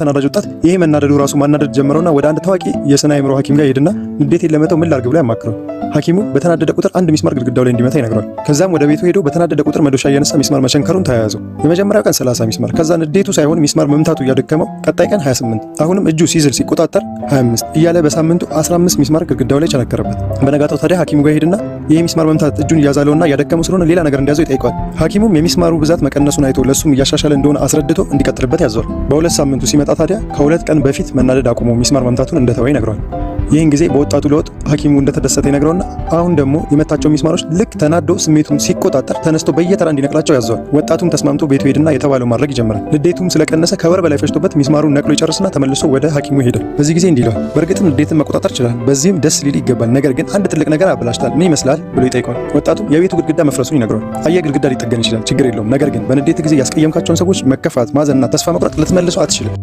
ተናዳጅ ወጣት ይሄ መናደዱ ራሱ ማናደድ ጀመረውና ወደ አንድ ታዋቂ የስነ አእምሮ ሐኪም ጋር ይሄድና ንዴቴን ለመተው ምን ላድርግ ብሎ ያማክረው። ሐኪሙ በተናደደ ቁጥር አንድ ሚስማር ግድግዳው ላይ እንዲመታ ይነግረዋል። ከዛም ወደ ቤቱ ሄዶ በተናደደ ቁጥር መዶሻ እያነሳ ሚስማር መቸንከሩን ተያያዘው። የመጀመሪያው ቀን 30 ሚስማር፣ ከዛ ንዴቱ ሳይሆን ሚስማር መምታቱ እያደከመው ቀጣይ ቀን 28፣ አሁንም እጁ ሲዝል ሲቆጣጠር 25 እያለ በሳምንቱ 15 ሚስማር ግድግዳው ላይ ቸነከረበት። በነጋታው ታዲያ ሐኪሙ ጋር ሄድና ይሄ ሚስማር መምታት እጁን እያዛለውና እያደከመው ስለሆነ ሌላ ነገር እንዲያዘው ይጠይቀዋል። ሐኪሙም የሚስማሩ ብዛት መቀነሱን አይቶ ለሱም እያሻሻለ እንደሆነ አስረድቶ እንዲቀጥልበት ያዘዋል። በሁለት ሳምንቱ ሲመጣ ታዲያ ከሁለት ቀን በፊት መናደድ አቁሞ ሚስማር መምታቱን እንደተወ ይነግረዋል። ይህን ጊዜ በወጣቱ ለውጥ ሐኪሙ እንደተደሰተ ይነግረውና አሁን ደግሞ የመታቸው ሚስማሮች ልክ ተናዶ ስሜቱን ሲቆጣጠር ተነስቶ በየተራ እንዲነቅላቸው ያዘዋል። ወጣቱም ተስማምቶ ቤቱ ሄድና የተባለው ማድረግ ይጀምራል። ንዴቱም ስለቀነሰ ከወር በላይ ፈጅቶበት ሚስማሩን ነቅሎ ይጨርስና ተመልሶ ወደ ሐኪሙ ይሄዳል። በዚህ ጊዜ እንዲህ ይለዋል፣ በእርግጥም ንዴትን መቆጣጠር ይችላል፣ በዚህም ደስ ሊል ይገባል፣ ነገር ግን አንድ ትልቅ ነገር አበላሽታል፣ ምን ይመስላል ብሎ ይጠይቀዋል። ወጣቱም የቤቱ ግድግዳ መፍረሱን ይነግረዋል። አየህ ግድግዳ ሊጠገን ይችላል፣ ችግር የለውም፣ ነገር ግን በንዴት ጊዜ ያስቀየምካቸውን ሰዎች መከፋት፣ ማዘንና ተስፋ መቁረጥ ልትመልሱ አትችልም።